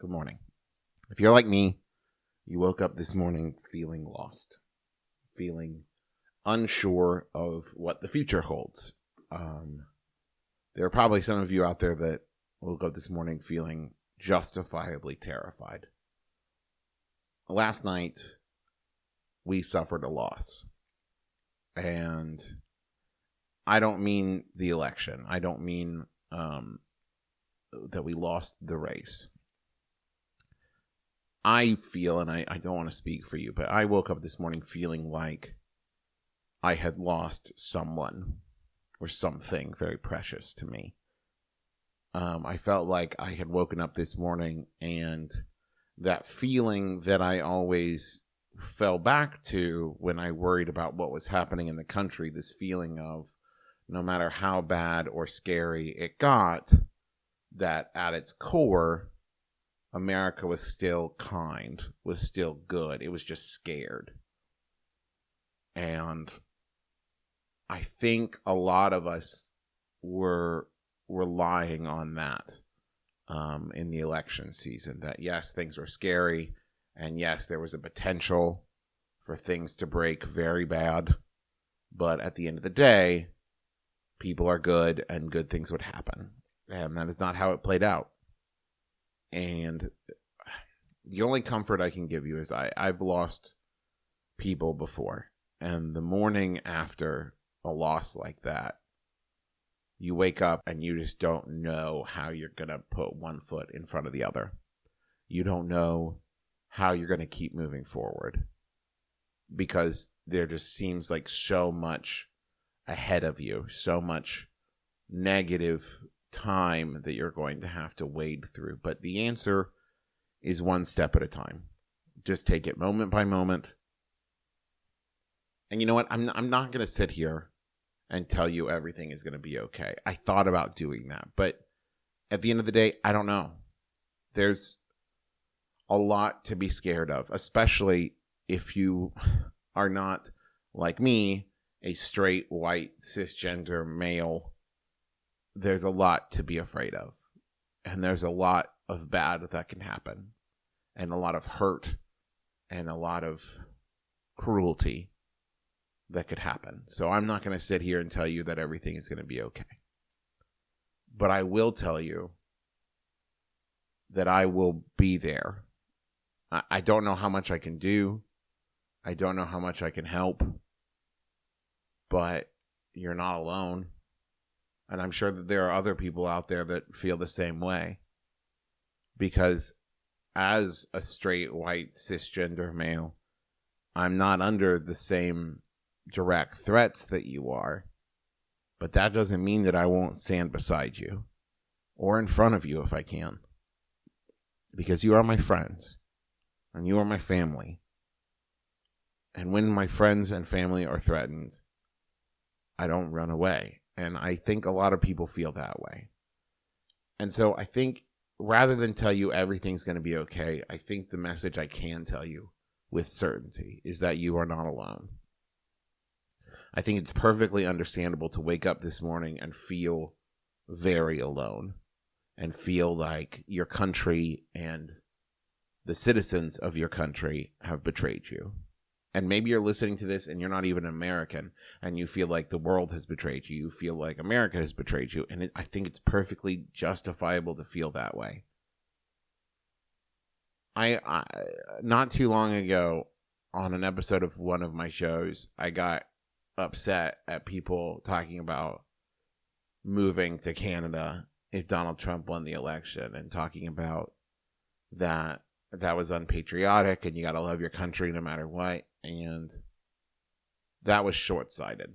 Good morning. If you're like me, you woke up this morning feeling lost, feeling unsure of what the future holds. There are probably some of you out there that woke up this morning feeling justifiably terrified. Last night, we suffered a loss. And I don't mean the election. I don't mean that we lost the race. I feel, and I don't want to speak for you, but I woke up this morning feeling like I had lost someone or something very precious to me. I felt like I had woken up this morning and that feeling that I always fell back to when I worried about what was happening in the country, this feeling of no matter how bad or scary it got, that at its core, America was still kind, was still good. It was just scared. And I think a lot of us were relying on that in the election season. That yes, things were scary. And yes, there was a potential for things to break very bad. But at the end of the day, people are good and good things would happen. And that is not how it played out. And the only comfort I can give you is I've lost people before. And the morning after a loss like that, you wake up and you just don't know how you're going to put one foot in front of the other. You don't know how you're going to keep moving forward. Because there just seems like so much ahead of you, so much negative time that you're going to have to wade through. But the answer is one step at a time. Just take it moment by moment. And you know what? I'm not going to sit here and tell you everything is going to be okay. I thought about doing that, but at the end of the day, I don't know. There's a lot to be scared of, especially if you are not, like me, a straight, white, cisgender male. There's a lot to be afraid of. And there's a lot of bad that can happen. And a lot of hurt. And a lot of cruelty that could happen. So I'm not going to sit here and tell you that everything is going to be okay. But I will tell you that I will be there. I don't know how much I can do. I don't know how much I can help. But you're not alone. And I'm sure that there are other people out there that feel the same way. Because as a straight, white, cisgender male, I'm not under the same direct threats that you are. But that doesn't mean that I won't stand beside you. Or in front of you if I can. Because you are my friends. And you are my family. And when my friends and family are threatened, I don't run away. And I think a lot of people feel that way. And so I think rather than tell you everything's going to be okay, I think the message I can tell you with certainty is that you are not alone. I think it's perfectly understandable to wake up this morning and feel very alone and feel like your country and the citizens of your country have betrayed you. And maybe you're listening to this and you're not even American and you feel like the world has betrayed you. You feel like America has betrayed you. And I think it's perfectly justifiable to feel that way. I not too long ago on an episode of one of my shows, I got upset at people talking about moving to Canada if Donald Trump won the election and talking about that was unpatriotic and you got to love your country no matter what. And that was short-sighted.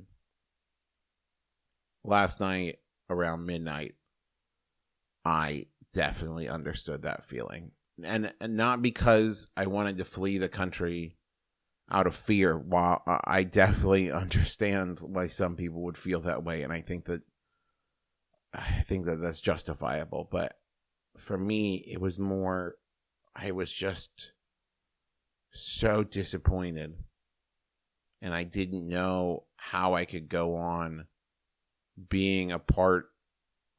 Last night around midnight, I definitely understood that feeling. And not because I wanted to flee the country out of fear. While I definitely understand why some people would feel that way. And I think that that's justifiable. But for me, it was more, I was just so disappointed. And I didn't know how I could go on being a part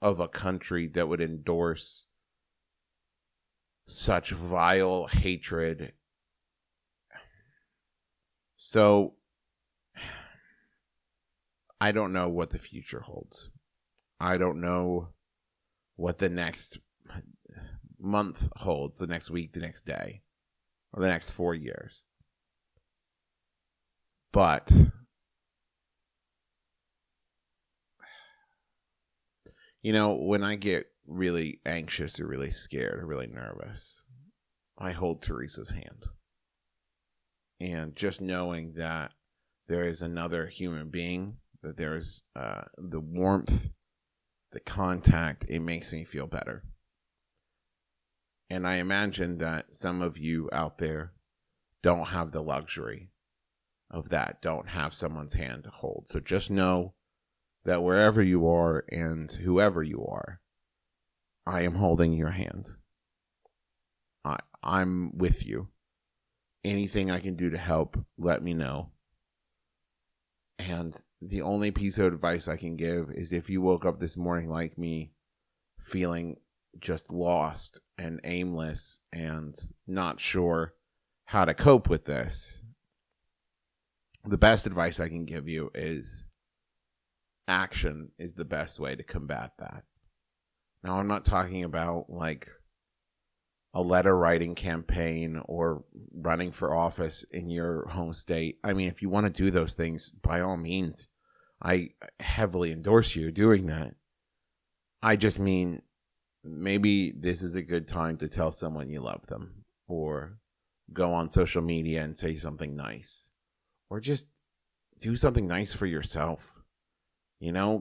of a country that would endorse such vile hatred. So I don't know what the future holds. I don't know what the next month holds, the next week, the next day, or the next 4 years. But when I get really anxious or really scared or really nervous, I hold Teresa's hand. And just knowing that there is another human being, that there's the warmth, the contact, it makes me feel better. And I imagine that some of you out there don't have the luxury of that, don't have someone's hand to hold. So just know that wherever you are and whoever you are, I am holding your hand. I'm with you. Anything I can do to help, let me know. And the only piece of advice I can give is if you woke up this morning like me, feeling just lost and aimless and not sure how to cope with this, the best advice I can give you is action is the best way to combat that. Now, I'm not talking about like a letter writing campaign or running for office in your home state. I mean, if you want to do those things, by all means, I heavily endorse you doing that. I just mean, maybe this is a good time to tell someone you love them, or go on social media and say something nice, or just do something nice for yourself.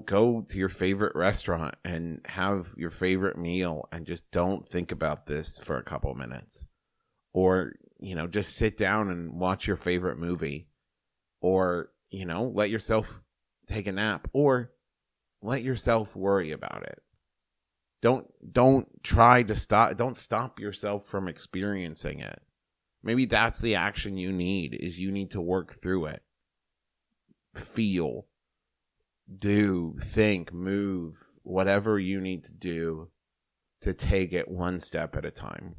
Go to your favorite restaurant and have your favorite meal and just don't think about this for a couple minutes. Or, just sit down and watch your favorite movie. Or, let yourself take a nap, or let yourself worry about it. Don't stop yourself from experiencing it. Maybe that's the action you need, is you need to work through it. Feel, do, think, move, whatever you need to do to take it one step at a time.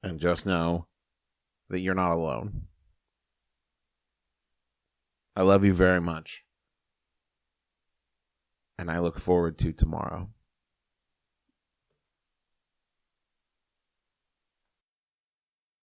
And just know that you're not alone. I love you very much. And I look forward to tomorrow.